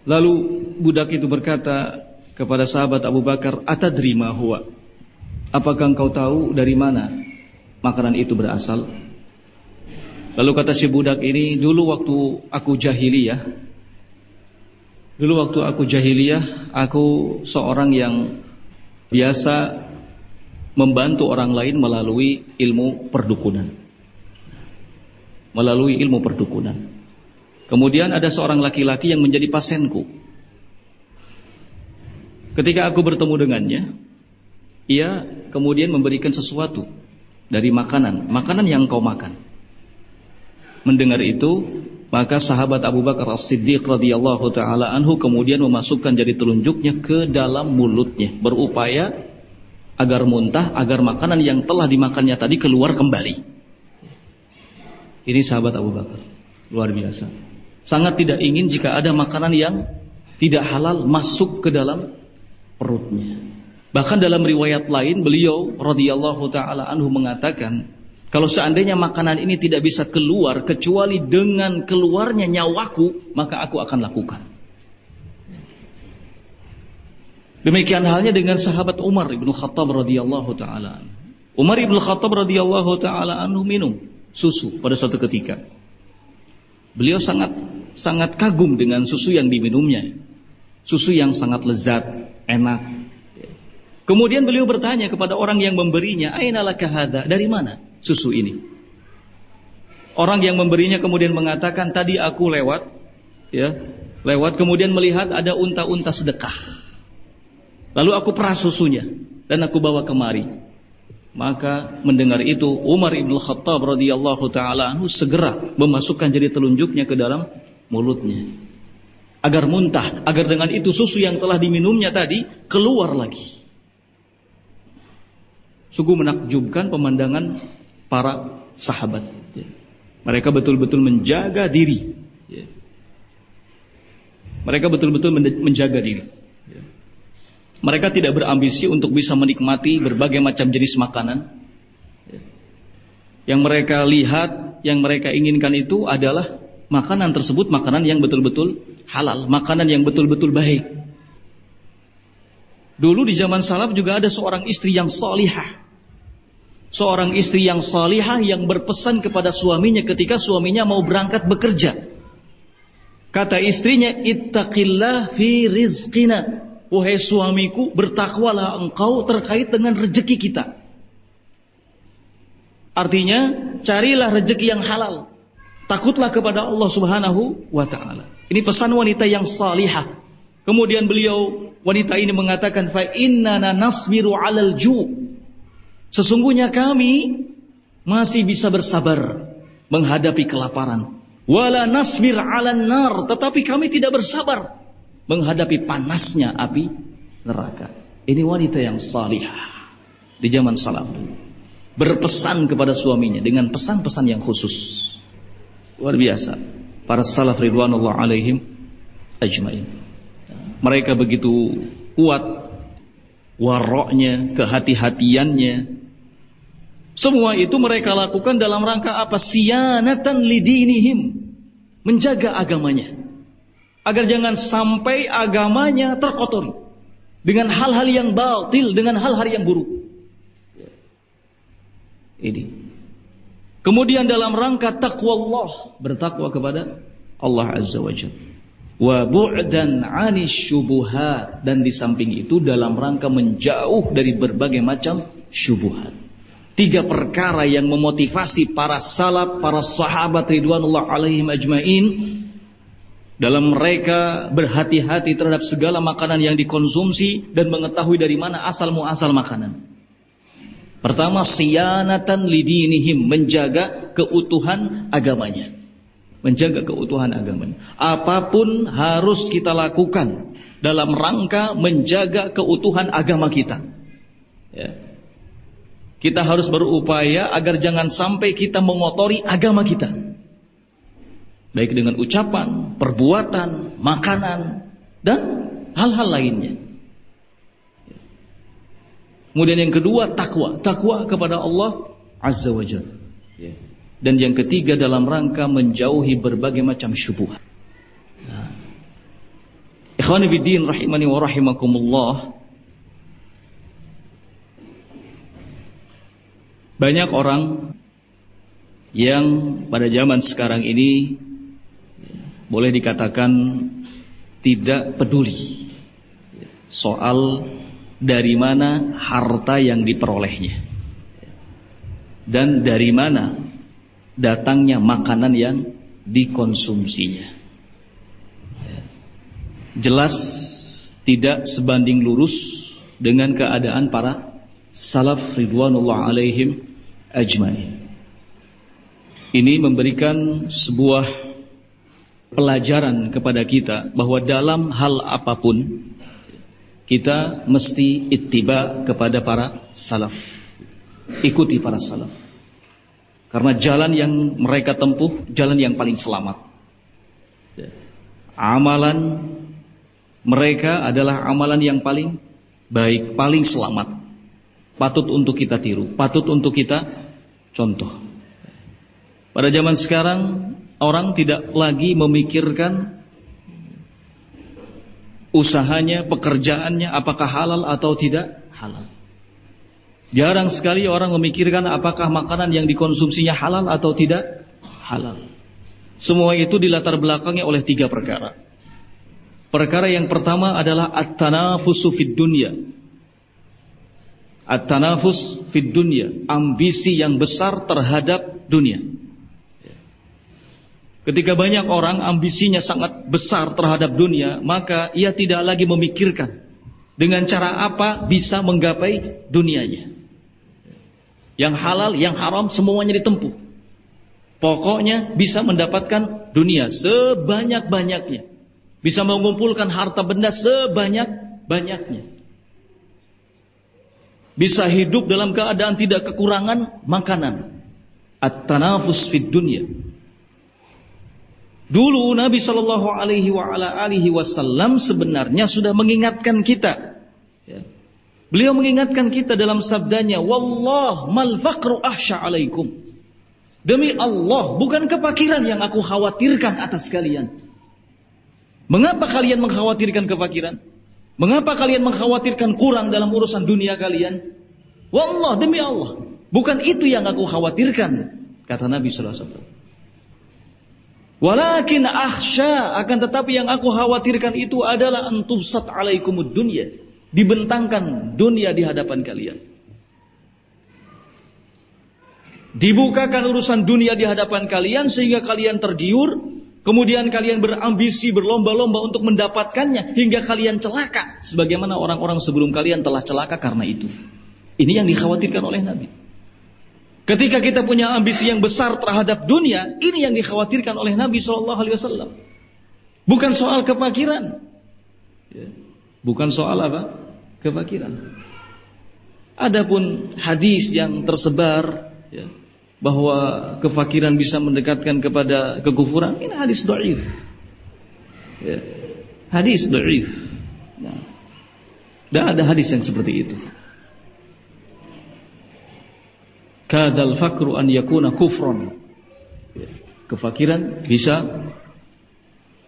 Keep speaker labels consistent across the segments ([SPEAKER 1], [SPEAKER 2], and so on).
[SPEAKER 1] Lalu budak itu berkata kepada sahabat Abu Bakar, "Atadri ma huwa?" Apakah engkau tahu dari mana makanan itu berasal? Lalu kata si budak ini, dulu waktu aku jahiliyah, aku seorang yang biasa membantu orang lain melalui ilmu perdukunan. Kemudian ada seorang laki-laki yang menjadi pasienku. Ketika aku bertemu dengannya, ia kemudian memberikan sesuatu dari makanan yang kau makan. Mendengar itu, maka sahabat Abu Bakar As-Siddiq radhiyallahu taala anhu kemudian memasukkan jari telunjuknya ke dalam mulutnya, berupaya agar muntah, agar makanan yang telah dimakannya tadi keluar kembali. Ini sahabat Abu Bakar, luar biasa. Sangat tidak ingin jika ada makanan yang tidak halal masuk ke dalam perutnya. Bahkan dalam riwayat lain beliau radhiyallahu taala anhu mengatakan, kalau seandainya makanan ini tidak bisa keluar kecuali dengan keluarnya nyawaku, maka aku akan lakukan. Demikian halnya dengan sahabat Umar ibn Khattab radhiyallahu taala anhu. Umar ibn Khattab radhiyallahu taala anhu minum susu pada suatu ketika. Beliau sangat kagum dengan susu yang diminumnya. Susu yang sangat lezat, enak. Kemudian beliau bertanya kepada orang yang memberinya, "Aina laka hadza?" Dari mana susu ini? Orang yang memberinya kemudian mengatakan, "Tadi aku lewat kemudian melihat ada unta-unta sedekah. Lalu aku peras susunya dan aku bawa kemari." Maka mendengar itu Umar ibn Khattab radhiyallahu taala anhu segera memasukkan jari telunjuknya ke dalam mulutnya agar muntah, agar dengan itu susu yang telah diminumnya tadi keluar lagi. Sungguh menakjubkan pemandangan para sahabat. Mereka betul-betul menjaga diri. Mereka tidak berambisi untuk bisa menikmati berbagai macam jenis makanan. Yang mereka lihat, yang mereka inginkan itu adalah makanan tersebut, makanan yang betul-betul halal, makanan yang betul-betul baik. Dulu di zaman salaf juga ada seorang istri yang salihah. Seorang istri yang salihah yang berpesan kepada suaminya ketika suaminya mau berangkat bekerja. Kata istrinya, "Ittaqillah fi rizqina." Wahai suamiku, bertakwalah engkau terkait dengan rezeki kita. Artinya, carilah rezeki yang halal. Takutlah kepada Allah Subhanahu wa ta'ala. Ini pesan wanita yang salihah. Kemudian wanita ini mengatakan, "Fa innana nasbiru 'alal ju'." Sesungguhnya kami masih bisa bersabar menghadapi kelaparan. "Wala nasbir 'alan nar." Tetapi kami tidak bersabar menghadapi panasnya api neraka. Ini wanita yang salihah di zaman salaf, berpesan kepada suaminya dengan pesan-pesan yang khusus. Luar biasa para salaf ridwanullah alaihim ajmain. Mereka begitu kuat waroknya, kehati-hatiannya. Semua itu mereka lakukan dalam rangka apa? Siyanatan lidinihim, menjaga agamanya, agar jangan sampai agamanya terkotori dengan hal-hal yang batil, dengan hal-hal yang buruk. Ini. Kemudian dalam rangka takwa Allah, bertakwa kepada Allah Azza wa Jalla. Wa bu'dan 'anis syubuhat, dan di samping itu dalam rangka menjauh dari berbagai macam syubhat. 3 perkara yang memotivasi para salaf, para sahabat ridwanullah alaihim ajmain dalam mereka berhati-hati terhadap segala makanan yang dikonsumsi dan mengetahui dari mana asal muasal makanan. Pertama, siyanatan lidinihim, menjaga keutuhan agamanya. Menjaga keutuhan agamanya. Apapun harus kita lakukan dalam rangka menjaga keutuhan agama kita. Ya. Kita harus berupaya agar jangan sampai kita mengotori agama kita. Baik dengan ucapan, perbuatan, makanan, dan hal-hal lainnya. Kemudian yang kedua, takwa. Takwa kepada Allah Azza wa Jalla. Dan yang ketiga dalam rangka menjauhi berbagai macam syubhat. Nah, Ikhwani fiddin rahimani wa rahimakumullah. Banyak orang yang pada zaman sekarang ini boleh dikatakan tidak peduli soal dari mana harta yang diperolehnya dan dari mana datangnya makanan yang dikonsumsinya. Jelas tidak sebanding lurus dengan keadaan para salaf ridwanullah alaihim ajmain. Ini memberikan sebuah pelajaran kepada kita bahwa dalam hal apapun kita mesti ittiba kepada para salaf. Ikuti para salaf. Karena jalan yang mereka tempuh jalan yang paling selamat. Amalan mereka adalah amalan yang paling baik, paling selamat. Patut untuk kita tiru, patut untuk kita contoh. Pada zaman sekarang orang tidak lagi memikirkan usahanya, pekerjaannya apakah halal atau tidak halal. Jarang sekali orang memikirkan apakah makanan yang dikonsumsinya halal atau tidak halal. Semua itu dilatar belakangi oleh 3 perkara. Perkara yang pertama adalah at-tanafusu fid dunya. At-tanafus fid dunya, ambisi yang besar terhadap dunia. Ketika banyak orang ambisinya sangat besar terhadap dunia, maka ia tidak lagi memikirkan dengan cara apa bisa menggapai dunianya. Yang halal, yang haram semuanya ditempuh. Pokoknya bisa mendapatkan dunia sebanyak-banyaknya. Bisa mengumpulkan harta benda sebanyak-banyaknya. Bisa hidup dalam keadaan tidak kekurangan makanan. At-tanafus fid dunya. Dulu Nabi Shallallahu Alaihi Wasallam sebenarnya sudah mengingatkan kita. Beliau mengingatkan kita dalam sabdanya, Wallah mal faqru ahsya alaikum. Demi Allah, bukan kefakiran yang aku khawatirkan atas kalian. Mengapa kalian mengkhawatirkan kefakiran? Mengapa kalian mengkhawatirkan kurang dalam urusan dunia kalian? Wallah, demi Allah, bukan itu yang aku khawatirkan, kata Nabi Sallallahu Alaihi Wasallam. Walakin akhsha, akan tetapi yang aku khawatirkan itu adalah antubsat alaikumud dunya, dibentangkan dunia di hadapan kalian. Dibukakan urusan dunia di hadapan kalian sehingga kalian tergiur, kemudian kalian berambisi, berlomba-lomba untuk mendapatkannya hingga kalian celaka sebagaimana orang-orang sebelum kalian telah celaka karena itu. Ini yang dikhawatirkan oleh Nabi. Ketika kita punya ambisi yang besar terhadap dunia, ini yang dikhawatirkan oleh Nabi SAW. Bukan soal kefakiran. Bukan soal apa? Kefakiran. Adapun hadis yang tersebar bahwa kefakiran bisa mendekatkan kepada kekufuran, ini hadis dhaif. Hadis dhaif. Nah, tidak ada hadis yang seperti itu. Kadal fakru an yakuna kufron. Kefakiran bisa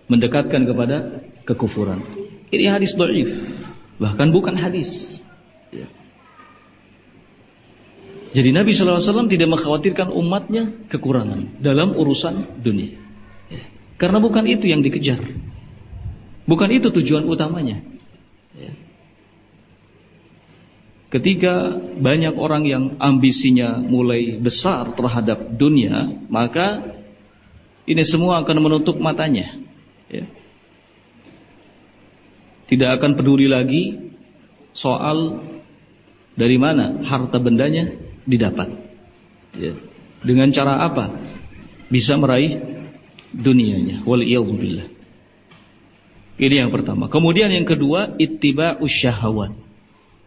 [SPEAKER 1] mendekatkan kepada kekufuran. Ini hadis dhaif, bahkan bukan hadis. Jadi Nabi SAW tidak mengkhawatirkan umatnya kekurangan dalam urusan dunia, karena bukan itu yang dikejar, bukan itu tujuan utamanya. Ketika banyak orang yang ambisinya mulai besar terhadap dunia, maka ini semua akan menutup matanya. Tidak akan peduli lagi soal dari mana harta bendanya didapat. Dengan cara apa bisa meraih dunianya. Waliyadzubillah. Ini yang pertama. Kemudian yang kedua, ittiba'us syahawat.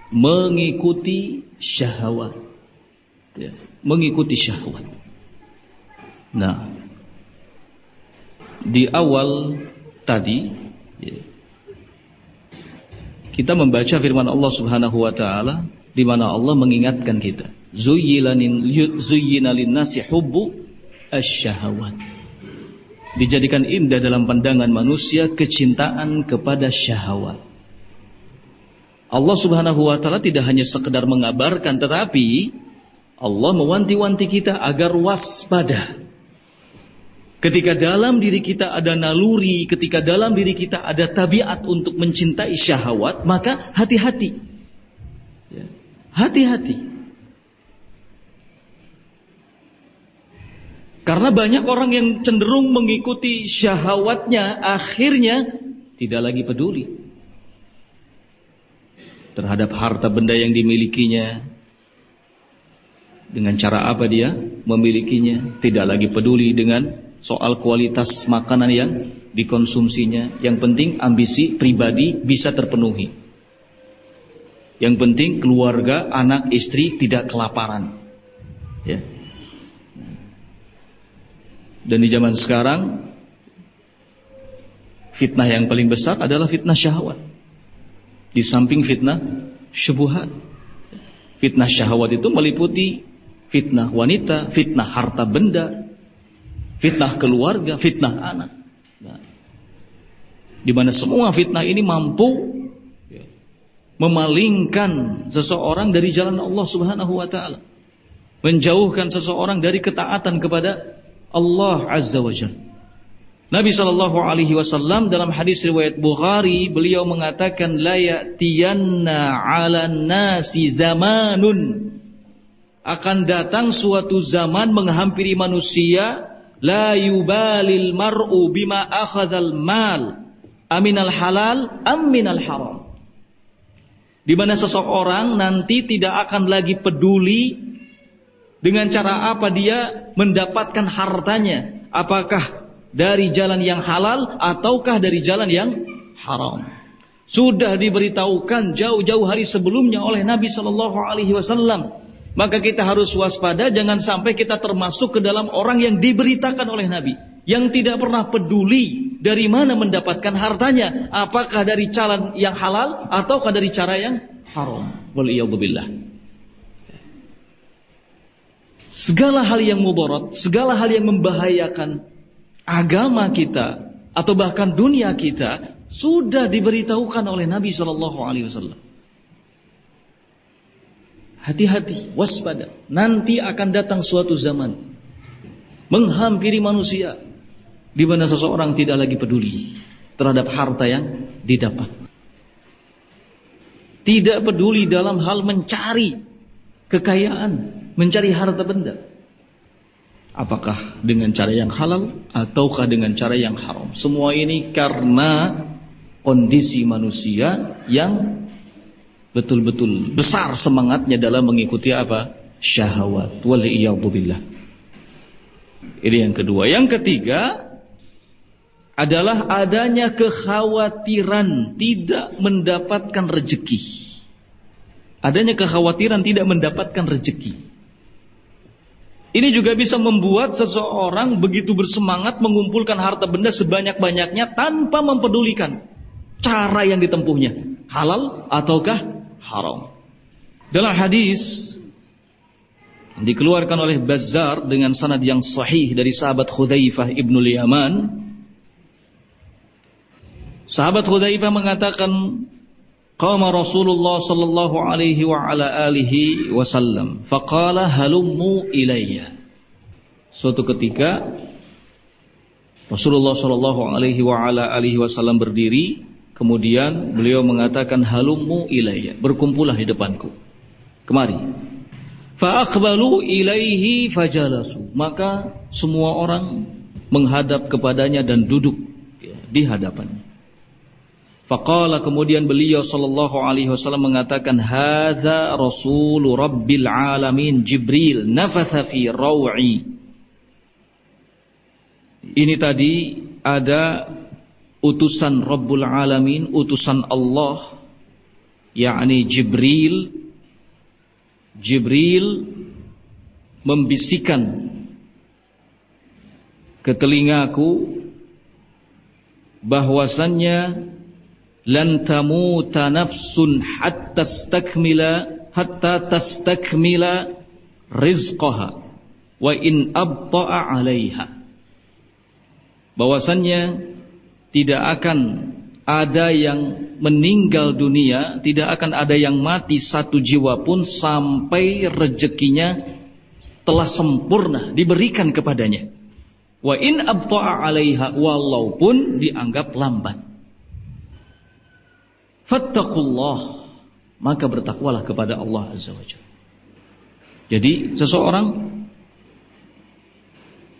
[SPEAKER 1] Mengikuti syahwat, mengikuti syahwat. Nah, di awal tadi kita membaca firman Allah Subhanahu wa taala di mana Allah mengingatkan kita, zuyyina lin-nasi hubbu asy-syahawat. dijadikan indah dalam pandangan manusia kecintaan kepada syahwat. Allah Subhanahu wa taala tidak hanya sekedar mengabarkan, tetapi Allah mewanti-wanti kita agar waspada. Ketika dalam diri kita ada naluri, ketika dalam diri kita ada tabiat untuk mencintai syahwat, maka hati-hati. Ya, hati-hati. Karena banyak orang yang cenderung mengikuti syahwatnya, akhirnya tidak lagi peduli terhadap harta benda yang dimilikinya, dengan cara apa dia memilikinya, tidak lagi peduli dengan soal kualitas makanan yang dikonsumsinya. Yang penting ambisi pribadi bisa terpenuhi. Yang penting keluarga, anak, istri tidak kelaparan. Ya. Dan di zaman sekarang fitnah yang paling besar adalah fitnah syahwat. Di samping fitnah syubhat. Fitnah syahwat itu meliputi fitnah wanita, fitnah harta benda, fitnah keluarga, fitnah anak. Nah, di mana semua fitnah ini mampu memalingkan seseorang dari jalan Allah Subhanahu wa taala, menjauhkan seseorang dari ketaatan kepada Allah Azza wa Jalla. Nabi SAW dalam hadis riwayat Bukhari, beliau mengatakan, la ya'tiyanna 'alan nasi zamanun, akan datang suatu zaman menghampiri manusia, la yubalil mar'u bima akhadzal mal aminal halal am minal haram, di mana seseorang nanti tidak akan lagi peduli dengan cara apa dia mendapatkan hartanya, apakah dari jalan yang halal ataukah dari jalan yang haram. Sudah diberitahukan jauh-jauh hari sebelumnya oleh Nabi SAW. Maka kita harus waspada, jangan sampai kita termasuk ke dalam orang yang diberitakan oleh Nabi, yang tidak pernah peduli dari mana mendapatkan hartanya, apakah dari jalan yang halal ataukah dari cara yang haram. Waliyadzubillah. Segala hal yang mudarat, segala hal yang membahayakan agama kita atau bahkan dunia kita sudah diberitahukan oleh Nabi SAW. Hati-hati, waspada. Nanti akan datang suatu zaman menghampiri manusia di mana seseorang tidak lagi peduli terhadap harta yang didapat. Tidak peduli dalam hal mencari kekayaan, mencari harta benda. Apakah dengan cara yang halal ataukah dengan cara yang haram. Semua ini karena kondisi manusia yang betul-betul besar semangatnya dalam mengikuti apa? Syahwat. Waliyadzubillah. Ini yang kedua. Yang ketiga adalah adanya kekhawatiran tidak mendapatkan rezeki. Adanya kekhawatiran tidak mendapatkan rezeki. Ini juga bisa membuat seseorang begitu bersemangat mengumpulkan harta benda sebanyak-banyaknya tanpa mempedulikan cara yang ditempuhnya, halal ataukah haram. Dalam hadis dikeluarkan oleh Bazzar dengan sanad yang sahih dari sahabat Hudzaifah ibnul Yaman. Sahabat Hudzaifah mengatakan, qama Rasulullah sallallahu alaihi wa ala alihi wasallam faqala halummu ilayya. Suatu ketika Rasulullah sallallahu alaihi wa ala alihi wasallam berdiri, kemudian beliau mengatakan halummu ilayya, berkumpullah di depanku, kemari. Fa aqbalu ilaihi fajalasu, maka semua orang menghadap kepadanya dan duduk di hadapannya. Faqala, kemudian beliau sallallahu alaihi wasallam mengatakan, hadza rasulu rabbil alamin Jibril nafatha fi raw'i. Ini tadi ada utusan Rabbul Alamin, utusan Allah, yakni Jibril. Jibril membisikkan ke telingaku bahwasannya lan tamuta nafsun hatta tastakmila rizqaha wa in abta'a 'alaiha. bahwasannya tidak akan ada yang meninggal dunia, tidak akan ada yang mati satu jiwa pun sampai rezekinya telah sempurna diberikan kepadanya. Wa in abta'a 'alaiha, walaupun dianggap lambat. Fattaqullah, maka bertakwalah kepada Allah Azza wa Jalla. Jadi seseorang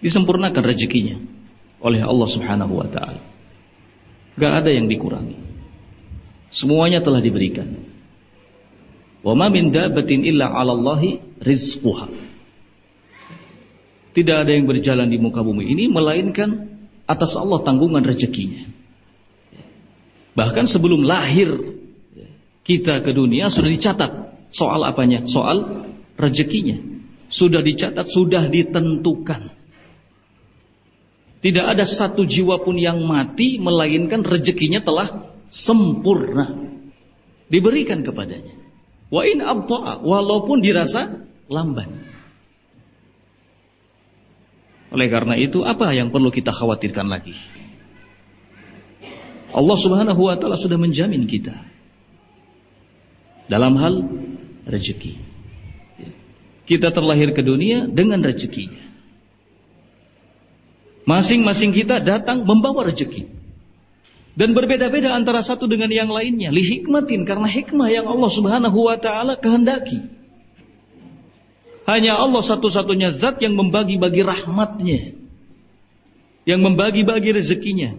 [SPEAKER 1] disempurnakan rezekinya oleh Allah Subhanahu wa taala. Gak ada yang dikurangi. Semuanya telah diberikan. Wa ma min dabbatin illa 'alallahi rizquha. Tidak ada yang berjalan di muka bumi ini melainkan atas Allah tanggungan rezekinya. Bahkan sebelum lahir kita ke dunia sudah dicatat soal apanya? Soal rezekinya. Sudah dicatat, sudah ditentukan. Tidak ada satu jiwa pun yang mati melainkan rezekinya telah sempurna diberikan kepadanya. Wa in abta'a, walaupun dirasa lambat. Oleh karena itu, apa yang perlu kita khawatirkan lagi? Allah Subhanahu wa taala sudah menjamin kita dalam hal rezeki. Kita terlahir ke dunia dengan rezekinya. Masing-masing kita datang membawa rezeki. Dan berbeda-beda antara satu dengan yang lainnya. Li hikmatin, karena hikmah yang Allah Subhanahu wa taala kehendaki. Hanya Allah satu-satunya zat yang membagi-bagi rahmatnya, yang membagi-bagi rezekinya.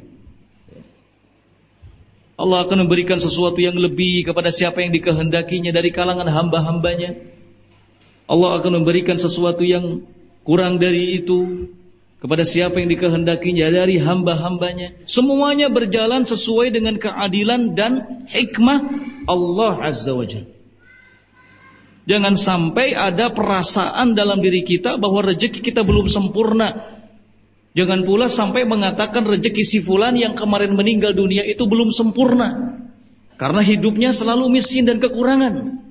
[SPEAKER 1] Allah akan memberikan sesuatu yang lebih kepada siapa yang dikehendakinya dari kalangan hamba-hambanya. Allah akan memberikan sesuatu yang kurang dari itu kepada siapa yang dikehendakinya dari hamba-hambanya. Semuanya berjalan sesuai dengan keadilan dan hikmah Allah Azza wa Jalla. Jangan sampai ada perasaan dalam diri kita bahwa rezeki kita belum sempurna. Jangan pula sampai mengatakan rezeki si fulan yang kemarin meninggal dunia itu belum sempurna, karena hidupnya selalu miskin dan kekurangan.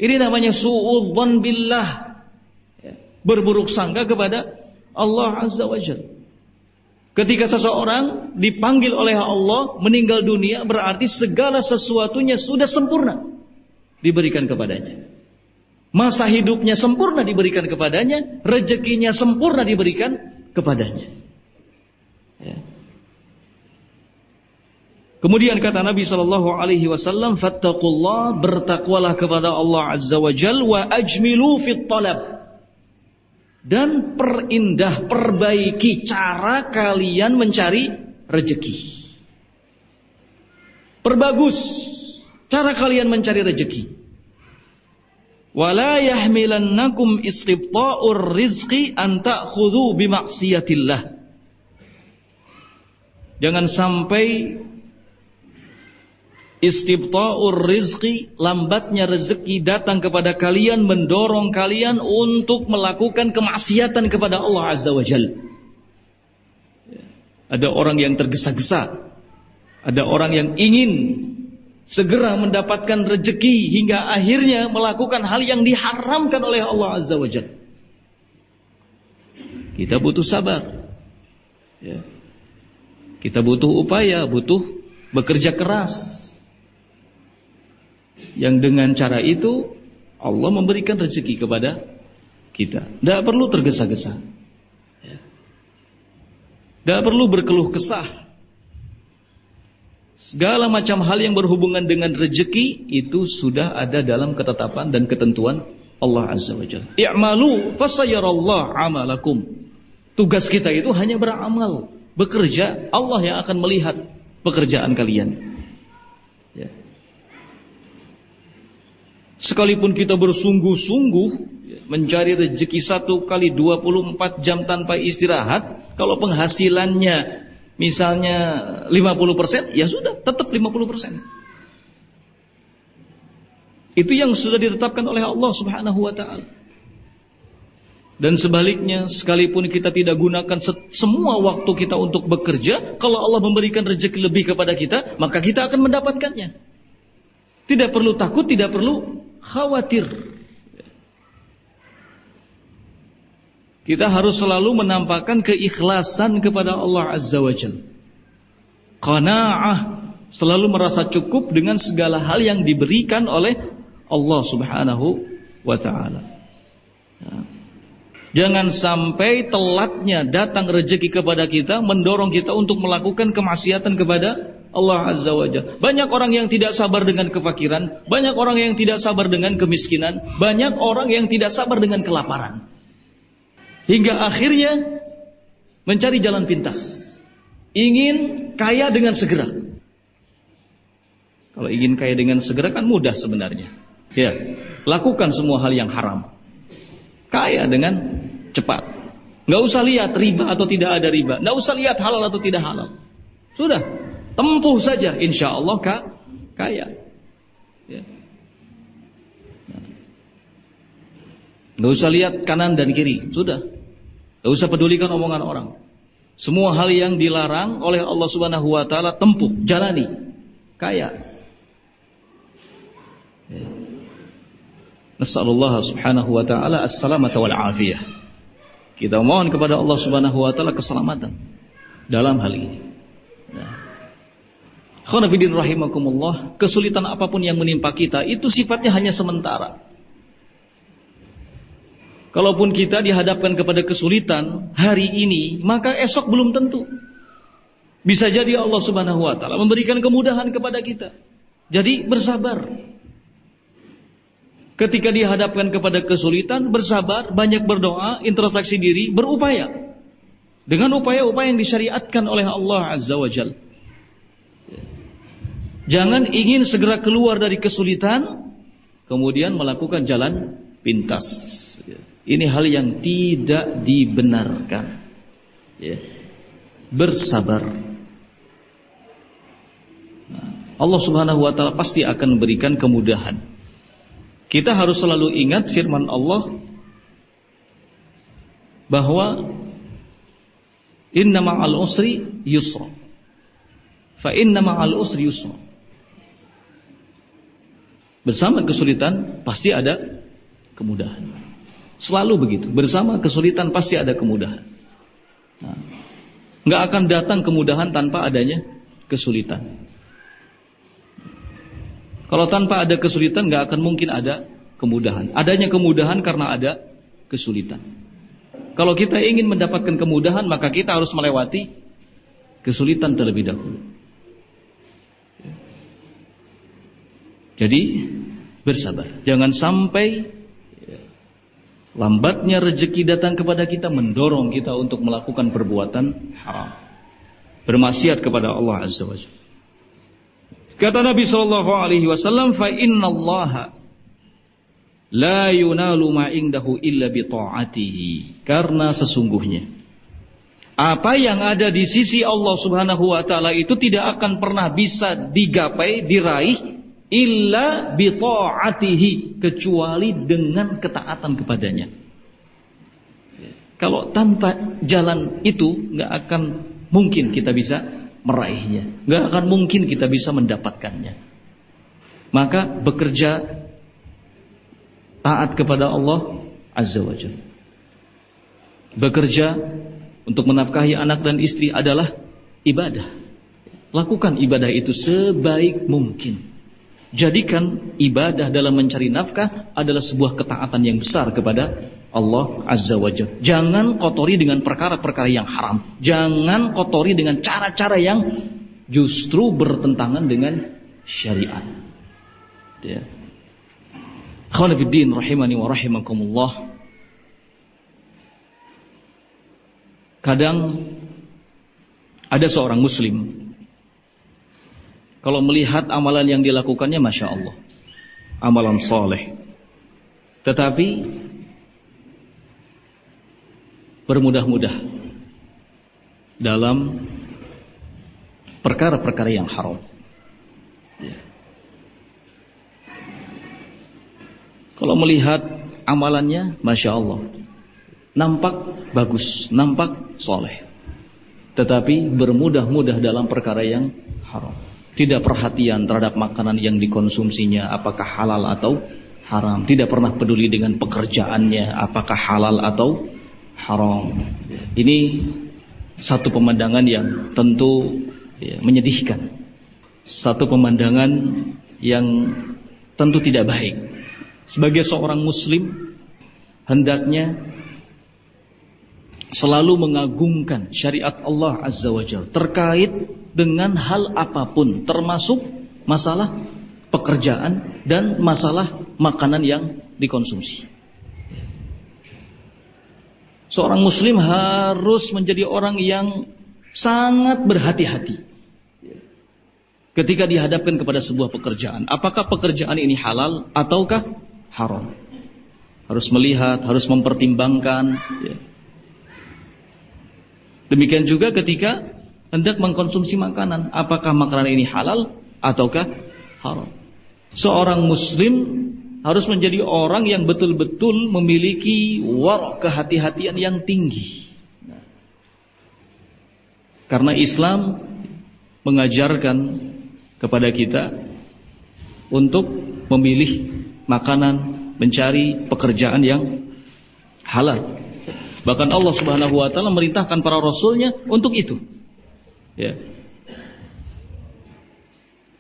[SPEAKER 1] Ini namanya su'udzan billah, berburuk sangka kepada Allah Azza wa Jalla. Ketika seseorang dipanggil oleh Allah meninggal dunia, berarti segala sesuatunya sudah sempurna diberikan kepadanya. Masa hidupnya sempurna diberikan kepadanya, rezekinya sempurna diberikan kepadanya. Ya. Kemudian kata Nabi SAW, fattaqullah, bertakwalah kepada Allah Azza wa Jalla, wa ajmilu fit talab, dan perindah, perbaiki cara kalian mencari rezeki. Perbagus cara kalian mencari rezeki. Wala yahmilannakum istibta'ur rizqi an ta'khudhu bimaksiatillah. Jangan sampai istibta'ur rizqi, lambatnya rezeki datang kepada kalian, mendorong kalian untuk melakukan kemaksiatan kepada Allah Azza wa Jalla. Ada orang yang tergesa-gesa, ada orang yang ingin segera mendapatkan rezeki hingga akhirnya melakukan hal yang diharamkan oleh Allah Azza wa Jalla. Kita butuh sabar, ya. Kita butuh upaya, butuh bekerja keras. Yang dengan cara itu Allah memberikan rezeki kepada kita. Tidak perlu tergesa-gesa, ya. Tidak perlu berkeluh kesah. Segala macam hal yang berhubungan dengan rezeki itu sudah ada dalam ketetapan dan ketentuan Allah Azza wa Jalla. I'malu fasayarallahu amalakum. Tugas kita itu hanya beramal, bekerja. Allah yang akan melihat pekerjaan kalian. Ya. Sekalipun kita bersungguh-sungguh mencari rezeki 1 kali 24 jam tanpa istirahat, kalau penghasilannya misalnya 50%, ya sudah, tetap 50%. Itu yang sudah ditetapkan oleh Allah Subhanahu wa taala. Dan sebaliknya, sekalipun kita tidak gunakan semua waktu kita untuk bekerja, kalau Allah memberikan rezeki lebih kepada kita, maka kita akan mendapatkannya. Tidak perlu takut, tidak perlu khawatir. kita harus selalu menampakkan keikhlasan kepada Allah Azza wa Jalla. Qanaa'ah, selalu merasa cukup dengan segala hal yang diberikan oleh Allah Subhanahu wa ta'ala. Jangan sampai telatnya datang rezeki kepada kita mendorong kita untuk melakukan kemaksiatan kepada Allah Azza wa Jalla. Banyak orang yang tidak sabar dengan kefakiran, banyak orang yang tidak sabar dengan kemiskinan, banyak orang yang tidak sabar dengan kelaparan. Hingga akhirnya mencari jalan pintas. Ingin kaya dengan segera. Kalau ingin kaya dengan segera kan mudah sebenarnya. Ya, lakukan semua hal yang haram. Kaya dengan cepat. Nggak usah lihat riba atau tidak ada riba. Nggak usah lihat halal atau tidak halal. Sudah, tempuh saja, insya Allah kaya. Ya. Nggak usah lihat kanan dan kiri. Sudah, nggak usah pedulikan omongan orang. Semua hal yang dilarang oleh Allah Subhanahu wa ta'ala tempuh, jalani. Kaya. Ya. Nas'alullah subhanahu wa ta'ala as-salamata wal afiyah. Kita mohon kepada Allah Subhanahu wa ta'ala keselamatan dalam hal ini. Nah. Khonafidin rahimakumullah, kesulitan apapun yang menimpa kita itu sifatnya hanya sementara. Kalaupun kita dihadapkan kepada kesulitan hari ini, maka esok belum tentu. Bisa jadi Allah Subhanahu wa ta'ala memberikan kemudahan kepada kita. Jadi bersabar. Ketika dihadapkan kepada kesulitan, bersabar, banyak berdoa, introspeksi diri, berupaya. Dengan upaya-upaya yang disyariatkan oleh Allah Azza wa Jalla. Jangan ingin segera keluar dari kesulitan, kemudian melakukan jalan pintas. Ini hal yang tidak dibenarkan. Bersabar. Allah Subhanahu wa ta'ala pasti akan memberikan kemudahan. Kita harus selalu ingat firman Allah bahwa inna ma'al usri yusra. Fa inna ma'al usri yusra. Bersama kesulitan pasti ada kemudahan. Selalu begitu. Bersama kesulitan pasti ada kemudahan. Nah, nggak akan datang kemudahan tanpa adanya kesulitan. Kalau tanpa ada kesulitan nggak akan mungkin ada kemudahan. Adanya kemudahan karena ada kesulitan. Kalau kita ingin mendapatkan kemudahan, maka kita harus melewati kesulitan terlebih dahulu. Jadi bersabar. Jangan sampai lambatnya rezeki datang kepada kita mendorong kita untuk melakukan perbuatan haram, bermaksiat kepada Allah Azza wa Jalla. Kata Nabi sallallahu alaihi wasallam, fa innallaha la yunalu ma indahu illa bi ta'atihi. Karena sesungguhnya apa yang ada di sisi Allah Subhanahu wa taala itu tidak akan pernah bisa digapai, diraih illa bi ta'atihi, kecuali dengan ketaatan kepadanya. Kalau tanpa jalan itu enggak akan mungkin kita bisa meraihnya, nggak akan mungkin kita bisa mendapatkannya. Maka bekerja taat kepada Allah Azza wa Jalla. Bekerja untuk menafkahi anak dan istri adalah ibadah. Lakukan ibadah itu sebaik mungkin. Jadikan ibadah dalam mencari nafkah adalah sebuah ketaatan yang besar kepada Allah Azza wa Jalla. Jangan kotori dengan perkara-perkara yang haram. Jangan kotori dengan cara-cara yang justru bertentangan dengan syariat. Ya. Khonifuddin rahimani wa rahimakumullah. Kadang ada seorang muslim, kalau melihat amalan yang dilakukannya, Masya Allah, amalan soleh, tetapi bermudah-mudah dalam perkara-perkara yang haram. Kalau melihat amalannya, Masya Allah, nampak bagus, nampak soleh, tetapi bermudah-mudah dalam perkara yang haram. Tidak perhatian terhadap makanan yang dikonsumsinya, apakah halal atau haram. Tidak pernah peduli dengan pekerjaannya, apakah halal atau haram. Ini satu pemandangan yang tentu menyedihkan. Satu pemandangan yang tentu tidak baik. Sebagai seorang muslim, hendaknya selalu mengagungkan syariat Allah Azza wa Jalla terkait dengan hal apapun, termasuk masalah pekerjaan dan masalah makanan yang dikonsumsi. Seorang muslim harus menjadi orang yang sangat berhati-hati ketika dihadapkan kepada sebuah pekerjaan. Apakah pekerjaan ini halal ataukah haram? Harus melihat, harus mempertimbangkan. Demikian juga ketika hendak mengkonsumsi makanan. Apakah makanan ini halal ataukah haram? Seorang muslim harus menjadi orang yang betul-betul memiliki wara', kehati-hatian yang tinggi. Karena Islam mengajarkan kepada kita untuk memilih makanan, mencari pekerjaan yang halal. Bahkan Allah Subhanahu wa taala memerintahkan para rasulnya untuk itu. Ya.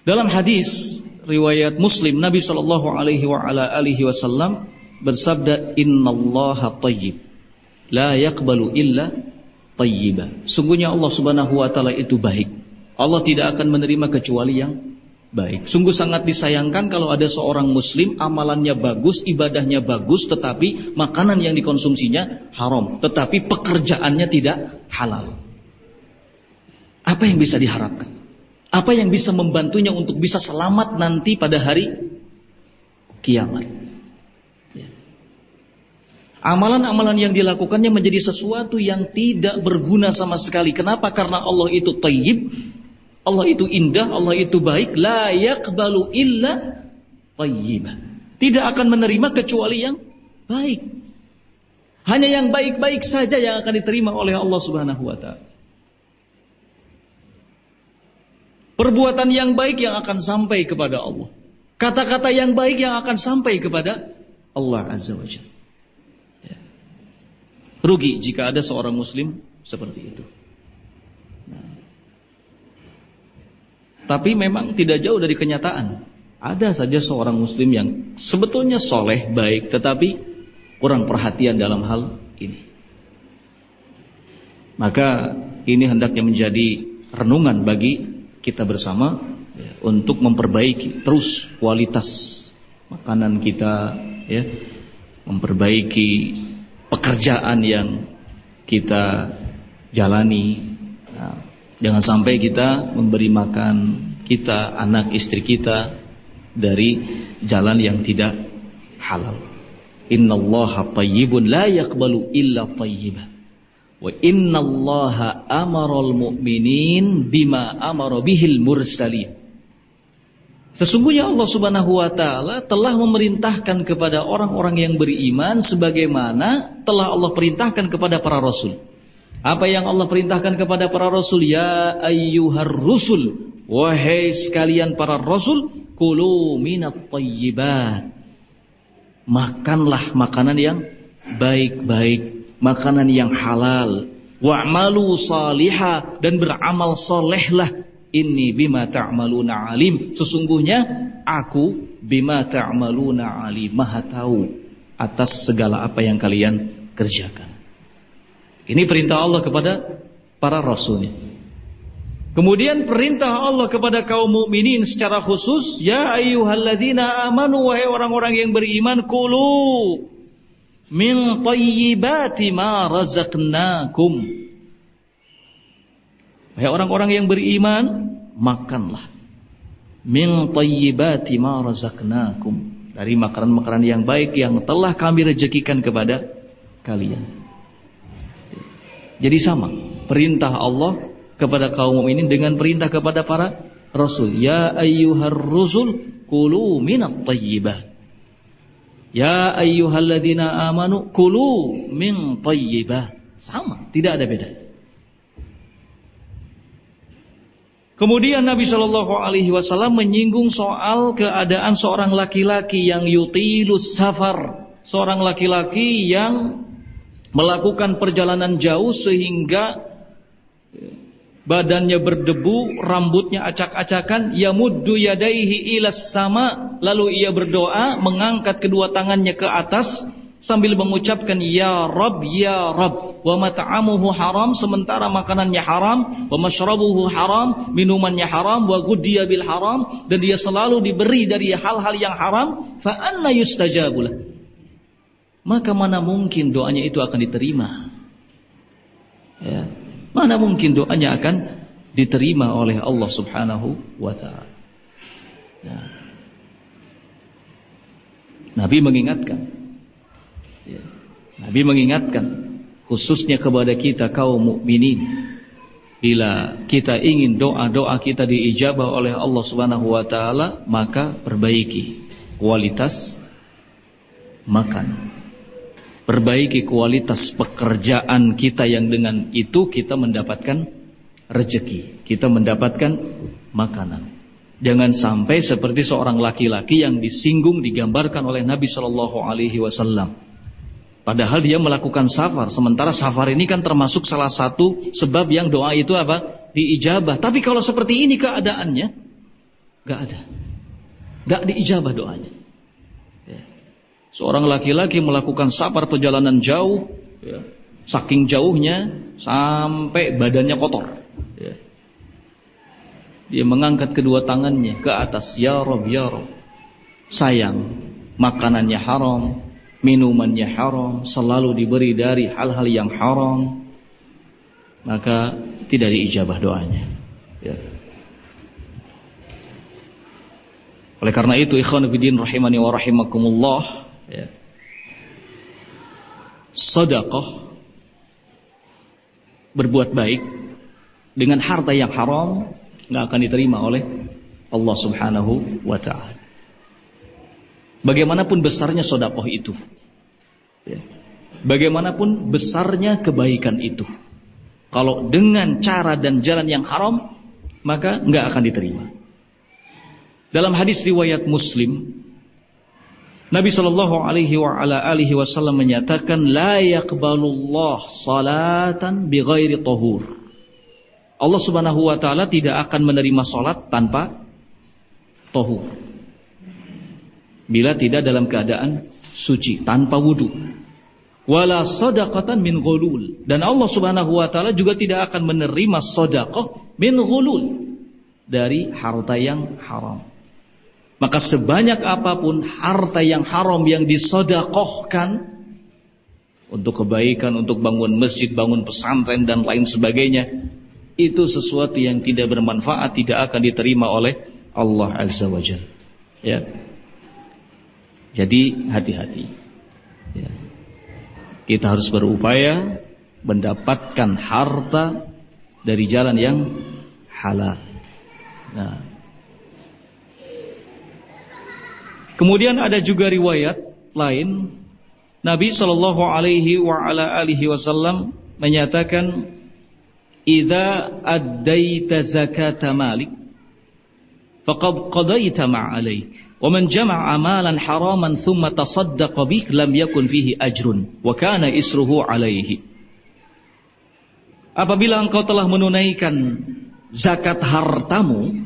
[SPEAKER 1] Dalam hadis riwayat Muslim, Nabi sallallahu alaihi wasallam bersabda, "Innallaha thayyib, la yaqbalu illa thayyiba." Sungguhnya Allah Subhanahu wa taala itu baik. Allah tidak akan menerima kecuali yang baik. Sungguh sangat disayangkan kalau ada seorang muslim amalannya bagus, ibadahnya bagus, tetapi makanan yang dikonsumsinya haram, tetapi pekerjaannya tidak halal. Apa yang bisa diharapkan? Apa yang bisa membantunya untuk bisa selamat nanti pada hari kiamat? Amalan-amalan yang dilakukannya menjadi sesuatu yang tidak berguna sama sekali. Kenapa? Karena Allah itu thayyib, Allah itu indah, Allah itu baik. La yaqbalu illa thayyibah. Tidak akan menerima kecuali yang baik. Hanya yang baik-baik saja yang akan diterima oleh Allah Subhanahu wa taala. Perbuatan yang baik yang akan sampai kepada Allah. Kata-kata yang baik yang akan sampai kepada Allah Azza wa Jalla. Ya. Rugi jika ada seorang muslim seperti itu. Nah. Tapi memang tidak jauh dari kenyataan. Ada saja seorang muslim yang sebetulnya soleh, baik, tetapi kurang perhatian dalam hal ini. Maka ini hendaknya menjadi renungan bagi kita bersama untuk memperbaiki terus kualitas makanan kita, ya, memperbaiki pekerjaan yang kita jalani. Nah, jangan sampai kita memberi makan kita, anak istri kita dari jalan yang tidak halal. Innallaha thayyibun la yaqbalu illa thayyiban. Wa innallaha amaral mu'minin bima amara bihil mursalin. Sesungguhnya Allah Subhanahu wa taala telah memerintahkan kepada orang-orang yang beriman sebagaimana telah Allah perintahkan kepada para rasul. Apa yang Allah perintahkan kepada para rasul? Ya ayyuhar rusul, wahai sekalian para rasul, kulu minat thayyibat. Makanlah makanan yang baik-baik, makanan yang halal. Wa'malu salihah, dan beramal solehlah. Inni bima ta'maluna alim. Sesungguhnya aku bima ta'maluna alim, maha tahu atas segala apa yang kalian kerjakan. Ini perintah Allah kepada para rasulnya. Kemudian perintah Allah kepada kaum mukminin secara khusus, ya ayyuhalladzina amanu, wahai orang-orang yang beriman, kulu min thayyibati ma razaqnakum. Wahai orang-orang yang beriman, makanlah min thayyibati ma razaqnakum, dari makanan-makanan yang baik yang telah kami rezekikan kepada kalian. Jadi sama perintah Allah kepada kaum mukminin dengan perintah kepada para rasul. Ya ayyuhar rusul kulu minat thayyibat. Ya ayyuhalladzina amanu kulu min thayyibat. Sama, tidak ada beda. Kemudian Nabi Shallallahu Alaihi Wasallam menyinggung soal keadaan seorang laki-laki yang yutilus safar, seorang laki-laki yang melakukan perjalanan jauh sehingga badannya berdebu, rambutnya acak-acakan, yamuddu yadaihi ilas sama, lalu ia berdoa mengangkat kedua tangannya ke atas sambil mengucapkan ya Rabb, wa mat'amuhu haram, sementara makanannya haram, wa mashrabuhu haram, minumannya haram, wa ghuddiya bil haram, dan dia selalu diberi dari hal-hal yang haram, fa anna yustajabulah, maka mana mungkin doanya itu akan diterima. Ya, mana mungkin doanya akan diterima oleh Allah Subhanahu wa ta'ala. Ya. Nabi mengingatkan, ya, Nabi mengingatkan khususnya kepada kita kaum mukminin, bila kita ingin doa-doa kita diijabah oleh Allah Subhanahu wa ta'ala, maka perbaiki kualitas makan, perbaiki kualitas pekerjaan kita, yang dengan itu kita mendapatkan rezeki, kita mendapatkan makanan. Jangan sampai seperti seorang laki-laki yang disinggung, digambarkan oleh Nabi Shallallahu Alaihi Wasallam. Padahal dia melakukan safar, sementara safar ini kan termasuk salah satu sebab yang doa itu apa? Diijabah. Tapi kalau seperti ini keadaannya, gak ada, gak diijabah doanya. Seorang laki-laki melakukan safar perjalanan jauh, ya, saking jauhnya sampai badannya kotor, ya. Dia mengangkat kedua tangannya ke atas, ya Rabb, ya Rabb. Sayang, makanannya haram, minumannya haram, selalu diberi dari hal-hal yang haram, maka tidak diijabah doanya, ya. Oleh karena itu, ikhwan fillah rahimani wa rahimakumullah, ya, sedekah, berbuat baik dengan harta yang haram nggak akan diterima oleh Allah Subhanahu wa ta'ala. Bagaimanapun besarnya sedekah itu, ya, bagaimanapun besarnya kebaikan itu, kalau dengan cara dan jalan yang haram, maka nggak akan diterima. Dalam hadis riwayat Muslim, Nabi Shallallahu Alaihi Wasallam menyatakan, la yaqbalullah salatan bighairi tahur. Allah Subhanahu Wa Taala tidak akan menerima salat tanpa tahur, bila tidak dalam keadaan suci, tanpa wudu. Wala sadaqatan min ghulul, dan Allah Subhanahu Wa Taala juga tidak akan menerima sedekah min ghulul, dari harta yang haram. Maka sebanyak apapun harta yang haram yang disedekahkan untuk kebaikan, untuk bangun masjid, bangun pesantren dan lain sebagainya, itu sesuatu yang tidak bermanfaat, tidak akan diterima oleh Allah Azza wa Jalla. Ya. Jadi hati-hati. Ya. Kita harus berupaya mendapatkan harta dari jalan yang halal. Nah, kemudian ada juga riwayat lain, Nabi Shallallahu Alaihi Wasallam menyatakan, idza addaita zakata malik faqad qadaita ma alaik, wa man jama'a malan haraman thumma tasaddaqa bih lam yakun fihi ajrun wa kana isruhu alaihi. Apabila engkau telah menunaikan zakat hartamu,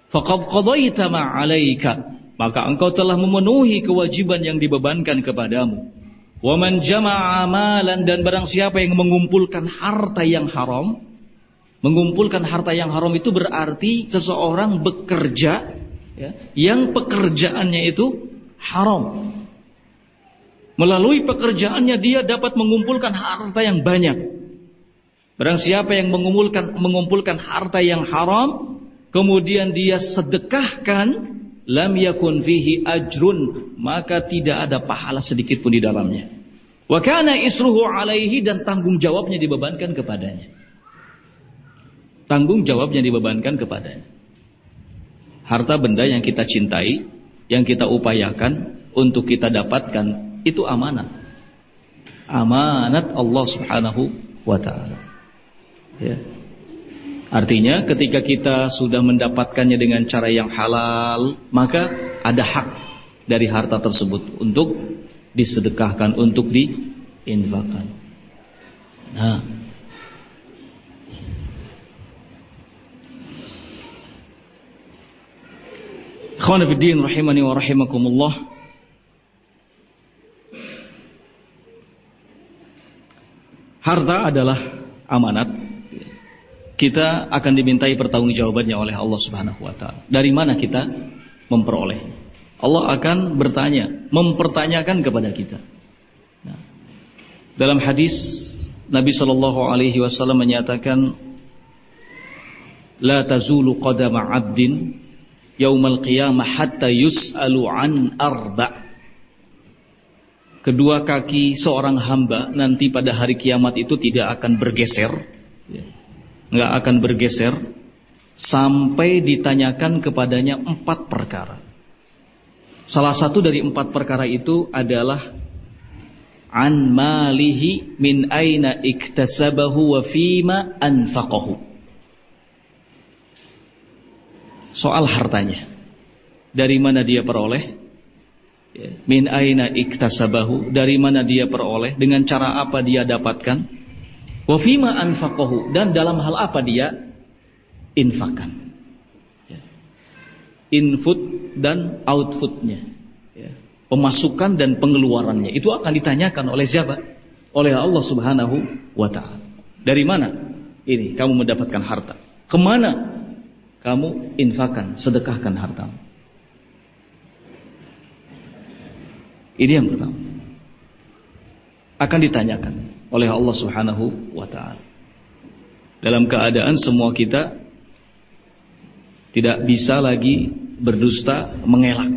[SPEAKER 1] faqad qadaita ma alaika, maka engkau telah memenuhi kewajiban yang dibebankan kepadamu. Wa man jama'a amalan, dan barang siapa yang mengumpulkan harta yang haram. Mengumpulkan harta yang haram itu berarti seseorang bekerja, ya, yang pekerjaannya itu haram. Melalui pekerjaannya dia dapat mengumpulkan harta yang banyak. Barang siapa yang mengumpulkan harta yang haram, kemudian dia sedekahkan, lam yakun fihi ajrun, maka tidak ada pahala sedikit pun di dalamnya. Wa kana isruhu alaihi, dan tanggung jawabnya dibebankan kepadanya. Tanggung jawabnya dibebankan kepadanya. Harta benda yang kita cintai, yang kita upayakan untuk kita dapatkan, itu amanat. Amanat Allah Subhanahu wa ta'ala. Ya. Artinya ketika kita sudah mendapatkannya dengan cara yang halal, maka ada hak dari harta tersebut untuk disedekahkan, untuk infakkan. Nah, ikhwan fillah rahimani wa rahimakumullah. Harta adalah amanat. Kita akan dimintai pertanggungjawabannya oleh Allah Subhanahu wa taala. Dari mana kita memperoleh? Allah akan bertanya, mempertanyakan kepada kita. Nah, dalam hadis Nabi sallallahu alaihi wasallam menyatakan, la tazulu qadama 'abdin yaumal qiyamah hatta yus'alu an arba'. Kedua kaki seorang hamba nanti pada hari kiamat itu tidak akan bergeser, nggak akan bergeser sampai ditanyakan kepadanya 4 perkara. Salah satu dari 4 perkara itu adalah an malihi min aina iktasabahu wa fima anfaqahu. Soal hartanya, dari mana dia peroleh? Min aina iktasabahu, dari mana dia peroleh, dengan cara apa dia dapatkan? Wa fima anfaqahu, dan dalam hal apa dia infakkan. Input dan outputnya, pemasukan dan pengeluarannya, itu akan ditanyakan oleh siapa? Oleh Allah Subhanahu wa ta'ala. Dari mana ini kamu mendapatkan harta? Kemana kamu infakkan, sedekahkan hartamu? Ini yang pertama, akan ditanyakan oleh Allah Subhanahu wa ta'ala. Dalam keadaan semua kita tidak bisa lagi berdusta, mengelak.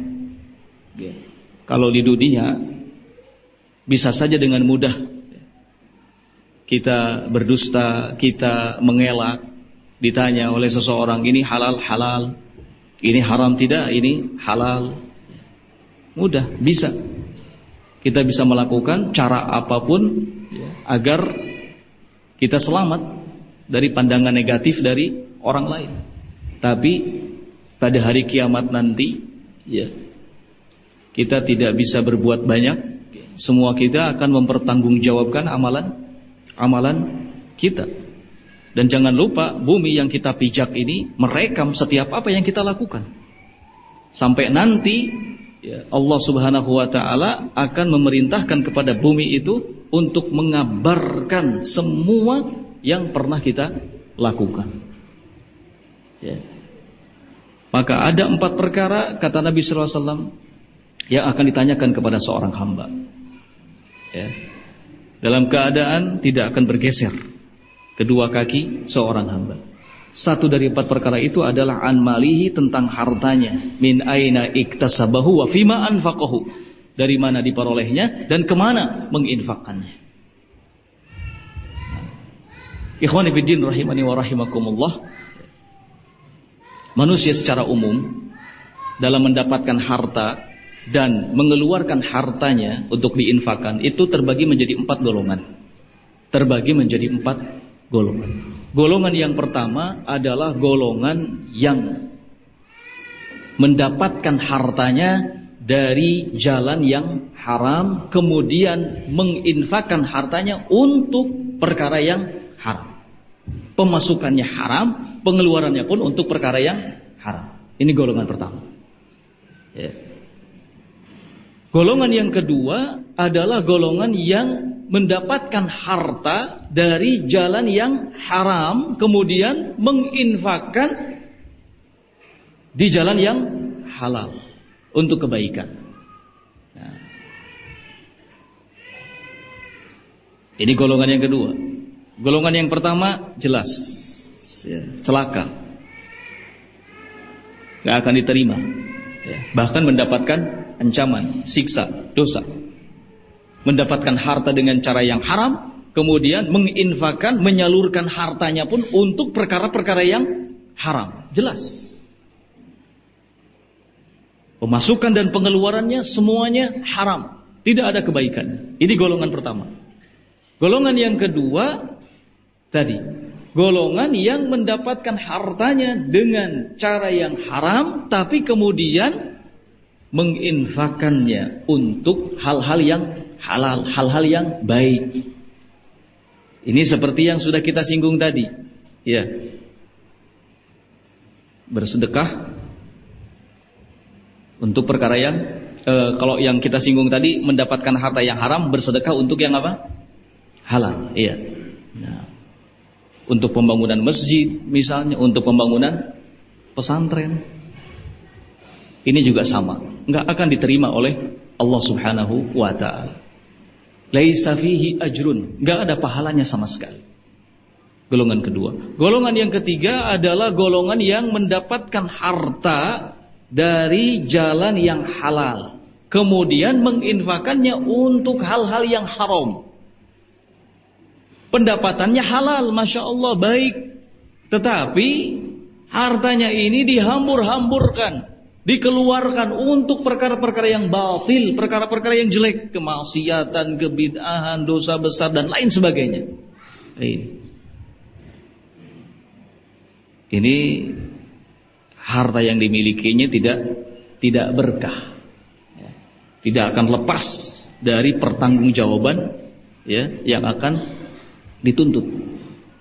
[SPEAKER 1] Kalau di dunia bisa saja dengan mudah kita berdusta, kita mengelak, ditanya oleh seseorang, ini halal, ini haram tidak, ini halal. Mudah, bisa. Kita bisa melakukan cara apapun agar kita selamat dari pandangan negatif dari orang lain. Tapi pada hari kiamat nanti, kita tidak bisa berbuat banyak. Semua kita akan mempertanggungjawabkan amalan kita. Dan jangan lupa, bumi yang kita pijak ini merekam setiap apa yang kita lakukan. Sampai nanti Allah Subhanahu wa ta'ala akan memerintahkan kepada bumi itu untuk mengabarkan semua yang pernah kita lakukan. Maka ada 4 perkara, kata Nabi sallallahu alaihi wasallam, yang akan ditanyakan kepada seorang hamba, dalam keadaan tidak akan bergeser kedua kaki seorang hamba. Satu dari 4 perkara itu adalah an malihi, tentang hartanya, min aina iktasabahu wa fima anfaqahu, dari mana diperolehnya dan kemana menginfakkannya. Ikhwani fiddin rahimani wa rahimakumullah. Manusia secara umum dalam mendapatkan harta dan mengeluarkan hartanya untuk diinfakkan itu terbagi menjadi 4 golongan. Terbagi menjadi 4 golongan. Golongan yang pertama adalah golongan yang mendapatkan hartanya dari jalan yang haram, kemudian menginfakkan hartanya untuk perkara yang haram. Pemasukannya haram, pengeluarannya pun untuk perkara yang haram. Ini golongan pertama. Golongan yang kedua adalah golongan yang mendapatkan harta dari jalan yang haram, kemudian menginfakkan di jalan yang halal untuk kebaikan. Nah, ini golongan yang kedua. Golongan yang pertama jelas celaka, gak akan diterima, bahkan mendapatkan ancaman, siksa, dosa. Mendapatkan harta dengan cara yang haram, kemudian menginfakkan, menyalurkan hartanya pun untuk perkara-perkara yang haram. Jelas. Pemasukan dan pengeluarannya semuanya haram, tidak ada kebaikan. Ini golongan pertama. Golongan yang kedua tadi, golongan yang mendapatkan hartanya dengan cara yang haram, tapi kemudian menginfakkannya untuk hal-hal yang halal, hal-hal yang baik. Ini seperti yang sudah kita singgung tadi, ya. Bersedekah untuk perkara yang kalau yang kita singgung tadi mendapatkan harta yang haram, bersedekah untuk yang apa? Halal, iya. Nah, untuk pembangunan masjid misalnya, untuk pembangunan pesantren. Ini juga sama, enggak akan diterima oleh Allah Subhanahu wa taala. Laisa fihi ajrun, enggak ada pahalanya sama sekali. Golongan kedua. Golongan yang ketiga adalah golongan yang mendapatkan harta dari jalan yang halal, kemudian menginfakannya untuk hal-hal yang haram. Pendapatannya halal, Masya Allah, baik, tetapi hartanya ini dihambur-hamburkan, dikeluarkan untuk perkara-perkara yang batil, perkara-perkara yang jelek, kemaksiatan, kebid'ahan, dosa besar dan lain sebagainya. Ini harta yang dimilikinya tidak berkah, tidak akan lepas dari pertanggungjawaban, ya, yang akan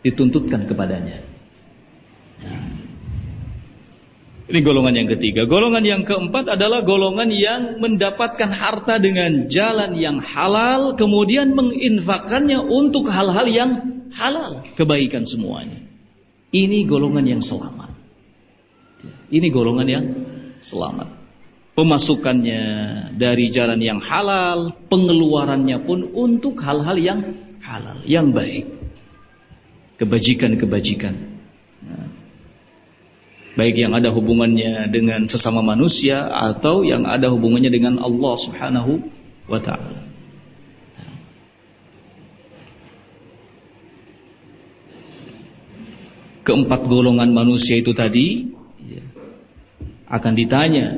[SPEAKER 1] dituntutkan kepadanya. Nah, ini golongan yang ketiga. Golongan yang keempat adalah golongan yang mendapatkan harta dengan jalan yang halal, kemudian menginfakkannya untuk hal-hal yang halal, kebaikan semuanya. Ini golongan yang selamat. Ini golongan yang selamat. Pemasukannya dari jalan yang halal, pengeluarannya pun untuk hal-hal yang halal, yang baik. Kebajikan-kebajikan. Nah, baik yang ada hubungannya dengan sesama manusia atau yang ada hubungannya dengan Allah Subhanahu wa ta'ala. Keempat golongan manusia itu tadi akan ditanya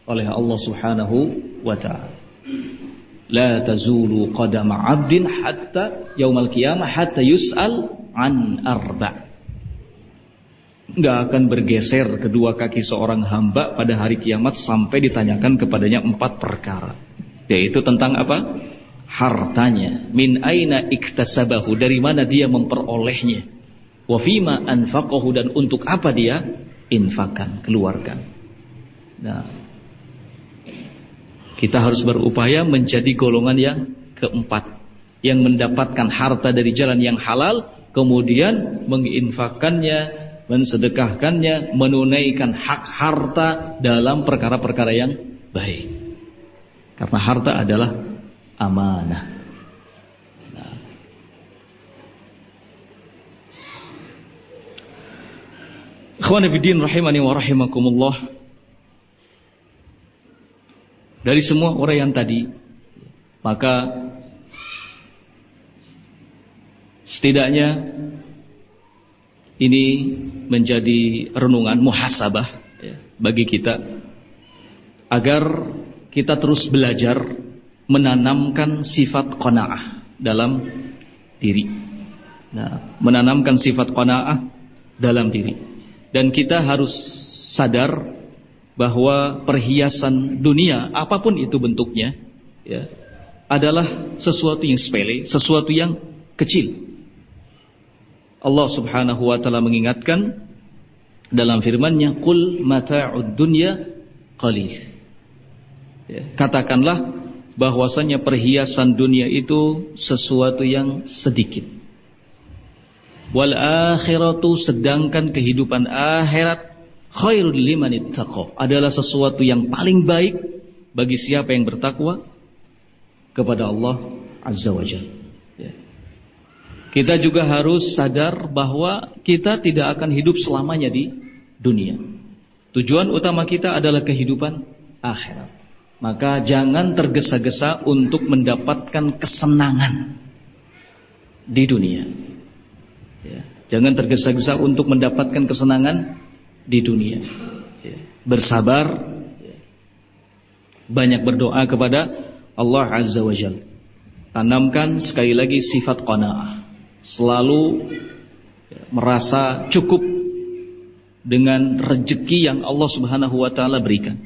[SPEAKER 1] oleh Allah Subhanahu wa ta'ala. La tazulu qadama 'abdin hatta yaumal qiyamah hatta yus'al an arba'. Enggak akan bergeser kedua kaki seorang hamba pada hari kiamat sampai ditanyakan kepadanya 4 perkara. Yaitu tentang apa? Hartanya. Min aina iktasabahu, dari mana dia memperolehnya. Wa fima anfaqahu, dan untuk apa dia infakkan, keluarkan. Nah, kita harus berupaya menjadi golongan yang keempat, yang mendapatkan harta dari jalan yang halal, kemudian menginfakkannya, mensedekahkannya, menunaikan hak harta dalam perkara-perkara yang baik. Karena harta adalah amanah. Nah, ikhwan fillah rahimani wa rahimakumullah. Dari semua uraian tadi, maka setidaknya ini menjadi renungan, muhasabah, ya, bagi kita agar kita terus belajar menanamkan sifat qanaah dalam diri. Nah, menanamkan sifat qanaah dalam diri, dan kita harus sadar bahwa perhiasan dunia apapun itu bentuknya, ya, adalah sesuatu yang sepele, sesuatu yang kecil. Allah Subhanahu wa ta'ala mengingatkan dalam firman-Nya, "Qul mata'ud dunya qalil." Ya, katakanlah bahwasanya perhiasan dunia itu sesuatu yang sedikit. Wal akhiratu, sedangkan kehidupan akhirat, khairul liman ittaqa, adalah sesuatu yang paling baik bagi siapa yang bertakwa kepada Allah Azza wa Jalla. Ya. Kita juga harus sadar bahwa kita tidak akan hidup selamanya di dunia. Tujuan utama kita adalah kehidupan akhirat. Maka jangan tergesa-gesa untuk mendapatkan kesenangan di dunia. Ya. Jangan tergesa-gesa untuk mendapatkan kesenangan di dunia. Ya. Bersabar, ya. Banyak berdoa kepada Allah Azza wa Jalla. Tanamkan sekali lagi sifat qanaah. Selalu, ya, merasa cukup dengan rezeki yang Allah Subhanahu wa ta'ala berikan.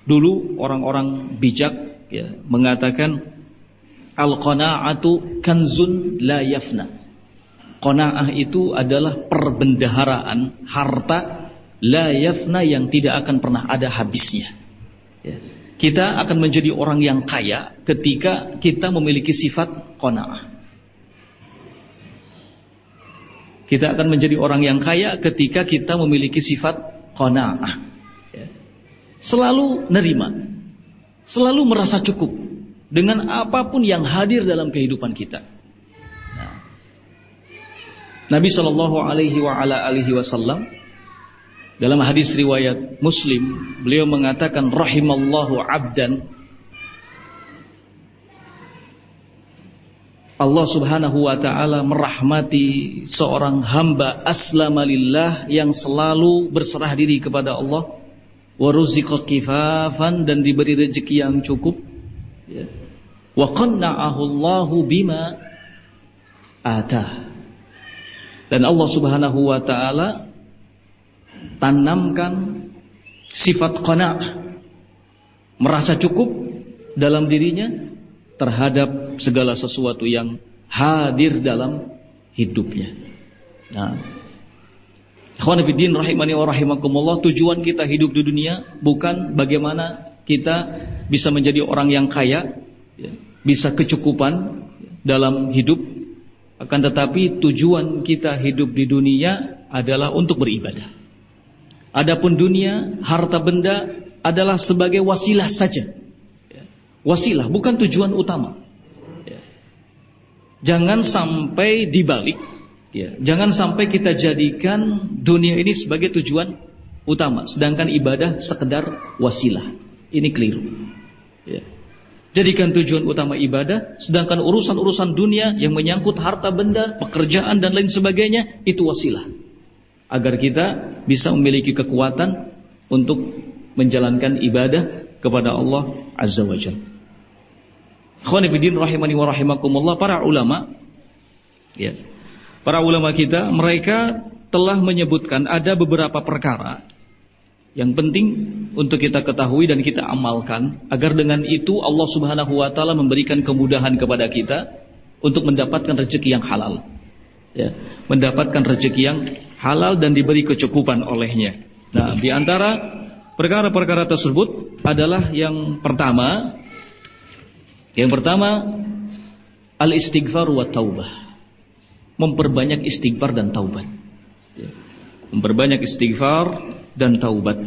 [SPEAKER 1] Dulu orang-orang bijak, ya, mengatakan Al-qana'atu kanzun la yafna. Qana'ah itu adalah perbendaharaan harta la yafna yang tidak akan pernah ada habisnya. Ya. Kita akan menjadi orang yang kaya ketika kita memiliki sifat qana'ah. Kita akan menjadi orang yang kaya ketika kita memiliki sifat qana'ah. Ya. Selalu nerima, selalu merasa cukup dengan apapun yang hadir dalam kehidupan kita. Nah, Nabi SAW dalam hadis riwayat Muslim, beliau mengatakan, rahimallahu abdan, Allah subhanahu wa ta'ala merahmati seorang hamba aslama lillah, yang selalu berserah diri kepada Allah, wa ruziqa kifafan, dan diberi rezeki yang cukup, ya. Wa qanna'ahu Allahu bima atah, dan Allah subhanahu wa ta'ala tanamkan sifat qana'ah, merasa cukup dalam dirinya terhadap segala sesuatu yang hadir dalam hidupnya. Nah, ikhwan fillah rahimani wa rahimakumullah, tujuan kita hidup di dunia bukan bagaimana kita bisa menjadi orang yang kaya, ya, bisa kecukupan dalam hidup, akan tetapi tujuan kita hidup di dunia adalah untuk beribadah. Adapun dunia, harta benda adalah sebagai wasilah saja, ya. Wasilah, bukan tujuan utama, ya. Jangan sampai dibalik, ya. Jangan sampai kita jadikan dunia ini sebagai tujuan utama, sedangkan ibadah sekedar wasilah. Ini keliru, ya. Jadikan tujuan utama ibadah, sedangkan urusan-urusan dunia yang menyangkut harta benda, pekerjaan dan lain sebagainya, itu wasilah, agar kita bisa memiliki kekuatan untuk menjalankan ibadah kepada Allah Azza wa Jalla. Ikhwani fillah rahimani wa rahimakumullah, para ulama, ya, para ulama kita, mereka telah menyebutkan ada beberapa perkara yang penting untuk kita ketahui dan kita amalkan, agar dengan itu Allah subhanahu wa ta'ala memberikan kemudahan kepada kita untuk mendapatkan rezeki yang halal, ya, mendapatkan rezeki yang halal dan diberi kecukupan olehnya. Nah, di antara perkara-perkara tersebut adalah yang pertama al-istighfar wa taubah, memperbanyak istighfar dan taubat, ya. Memperbanyak istighfar dan taubat.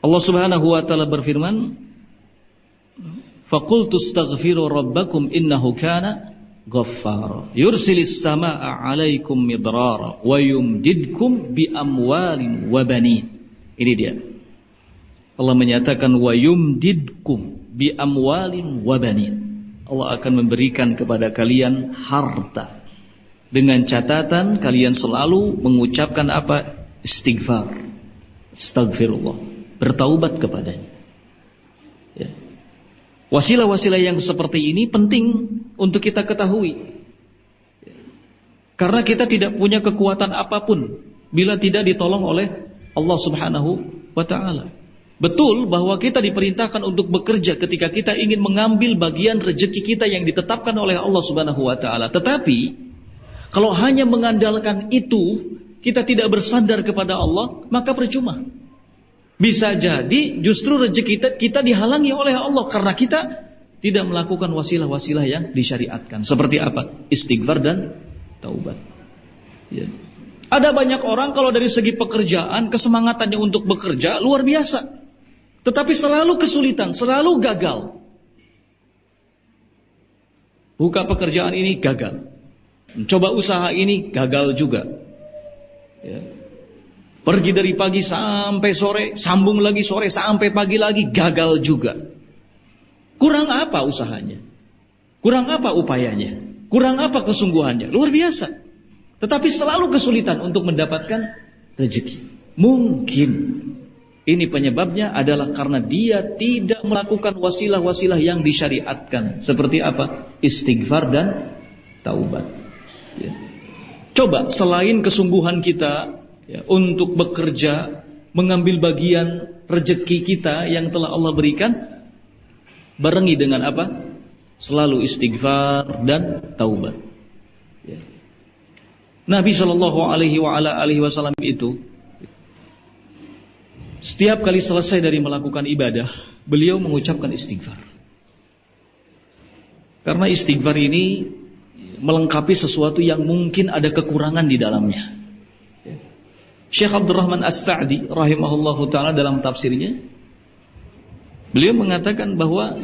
[SPEAKER 1] Allah subhanahu wa ta'ala berfirman, faqultu astaghfiru rabbakum innahu kana ghaffara yursilis samaa'a 'alaikum midrara wa yumdidkum bi amwalin wa banin. Ini dia, Allah menyatakan wa yumdidkum bi amwalin wa banin. Allah akan memberikan kepada kalian harta, dengan catatan kalian selalu mengucapkan apa? Istighfar, astagfirullah, bertaubat kepadanya, ya. Wasilah-wasilah yang seperti ini penting untuk kita ketahui, karena kita tidak punya kekuatan apapun bila tidak ditolong oleh Allah subhanahu wa ta'ala. Betul bahwa kita diperintahkan untuk bekerja ketika kita ingin mengambil bagian rezeki kita yang ditetapkan oleh Allah subhanahu wa ta'ala. Tetapi kalau hanya mengandalkan itu, kita tidak bersandar kepada Allah, maka percuma. Bisa jadi justru rezeki kita dihalangi oleh Allah karena kita tidak melakukan wasilah-wasilah yang disyariatkan. Seperti apa? Istighfar dan taubat, ya. Ada banyak orang kalau dari segi pekerjaan, kesemangatannya untuk bekerja luar biasa, tetapi selalu kesulitan, selalu gagal. Buka pekerjaan ini gagal, coba usaha ini gagal juga, ya. Pergi dari pagi sampai sore, sambung lagi sore sampai pagi lagi, gagal juga. Kurang apa usahanya? Kurang apa upayanya? Kurang apa kesungguhannya? Luar biasa, tetapi selalu kesulitan untuk mendapatkan rezeki. Mungkin ini penyebabnya adalah karena dia tidak melakukan wasilah-wasilah yang disyariatkan. Seperti apa? Istighfar dan taubat, ya. Coba selain kesungguhan kita, ya, untuk bekerja, mengambil bagian rezeki kita yang telah Allah berikan, barengi dengan apa? Selalu istighfar dan taubat. Ya. Nabi Shallallahu Alaihi Wasallam itu setiap kali selesai dari melakukan ibadah, beliau mengucapkan istighfar. Karena istighfar ini melengkapi sesuatu yang mungkin ada kekurangan di dalamnya. Syekh Abdurrahman As-Sa'di rahimahullahu ta'ala dalam tafsirnya, beliau mengatakan bahwa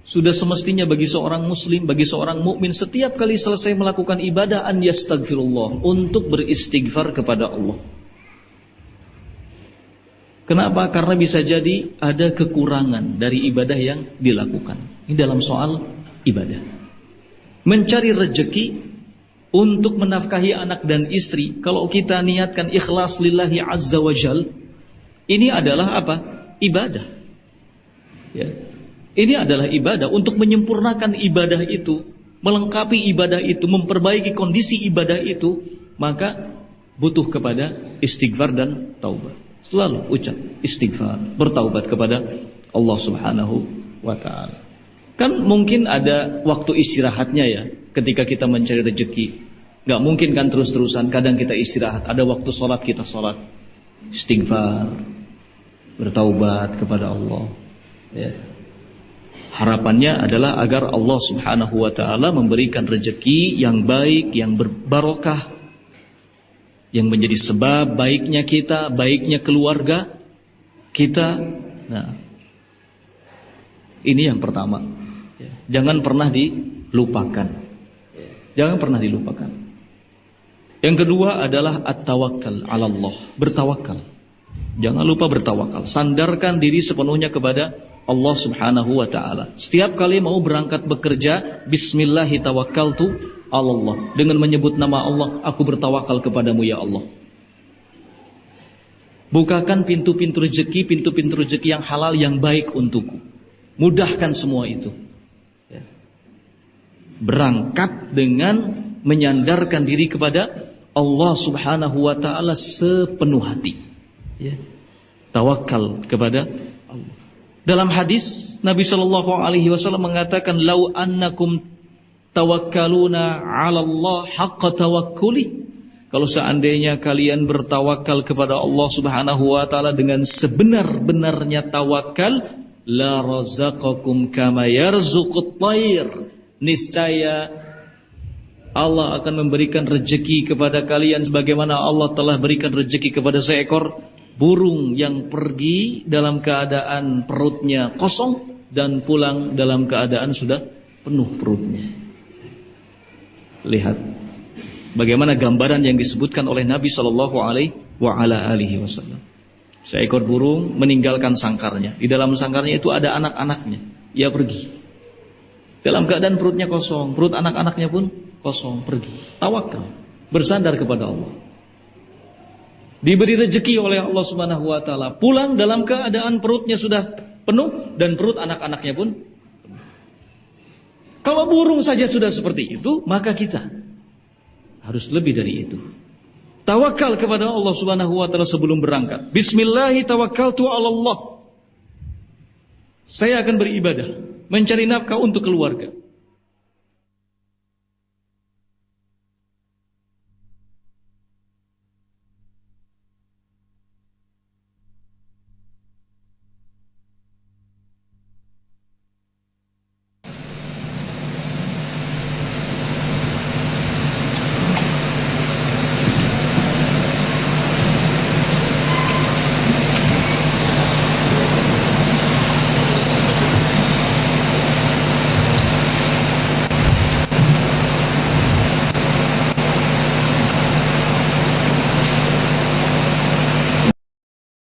[SPEAKER 1] sudah semestinya bagi seorang muslim, bagi seorang mukmin setiap kali selesai melakukan ibadah an yastaghfirullah, untuk beristighfar kepada Allah. Kenapa? Karena bisa jadi ada kekurangan dari ibadah yang dilakukan. Ini dalam soal ibadah. Mencari rezeki untuk menafkahi anak dan istri, kalau kita niatkan ikhlas lillahi azza wa jal, ini adalah apa? Ibadah. Ya. Ini adalah ibadah. Untuk menyempurnakan ibadah itu, melengkapi ibadah itu, memperbaiki kondisi ibadah itu, maka butuh kepada istighfar dan taubat. Selalu ucap istighfar, bertaubat kepada Allah Subhanahu wa ta'ala. Kan mungkin ada waktu istirahatnya ya, ketika kita mencari rezeki. Gak mungkin kan terus-terusan, kadang kita istirahat, ada waktu sholat kita sholat, istighfar, bertaubat kepada Allah. Ya. Harapannya adalah agar Allah Subhanahu wa ta'ala memberikan rezeki yang baik, yang berbarokah, yang menjadi sebab baiknya kita, baiknya keluarga kita. Nah, ini yang pertama. Jangan pernah dilupakan. Jangan pernah dilupakan. Yang kedua adalah at-tawakkal 'ala Allah, bertawakal. Jangan lupa bertawakal. Sandarkan diri sepenuhnya kepada Allah Subhanahu wa ta'ala. Setiap kali mau berangkat bekerja, bismillahi tawakkaltu 'ala Allah. Dengan menyebut nama Allah, aku bertawakal kepadamu ya Allah. Bukakan pintu-pintu rezeki yang halal, yang baik untukku. Mudahkan semua itu. Berangkat dengan menyandarkan diri kepada Allah Subhanahu wa ta'ala sepenuh hati. Tawakal kepada Allah. Dalam hadis Nabi Shallallahu Alaihi Wasallam mengatakan, "Lau annakum tawakkaluna 'ala Allah haqqa tawakkuli." Kalau seandainya kalian bertawakal kepada Allah Subhanahu wa taala dengan sebenar-benarnya tawakal, la razaqakum kama yarzuqut thair. Niscaya Allah akan memberikan rezeki kepada kalian sebagaimana Allah telah berikan rezeki kepada seekor burung yang pergi dalam keadaan perutnya kosong dan pulang dalam keadaan sudah penuh perutnya. Lihat bagaimana gambaran yang disebutkan oleh Nabi Shallallahu Alaihi Wasallam. Seekor burung meninggalkan sangkarnya. Di dalam sangkarnya itu ada anak-anaknya. Ia pergi dalam keadaan perutnya kosong, perut anak-anaknya pun kosong, pergi. Tawakal, bersandar kepada Allah. Diberi rezeki oleh Allah Subhanahu wa taala, pulang dalam keadaan perutnya sudah penuh dan perut anak-anaknya pun penuh. Kalau burung saja sudah seperti itu, maka kita harus lebih dari itu. Tawakal kepada Allah Subhanahu wa taala sebelum berangkat. Bismillahi tawakkaltu 'ala Allah. Saya akan beribadah, mencari nafkah untuk keluarga.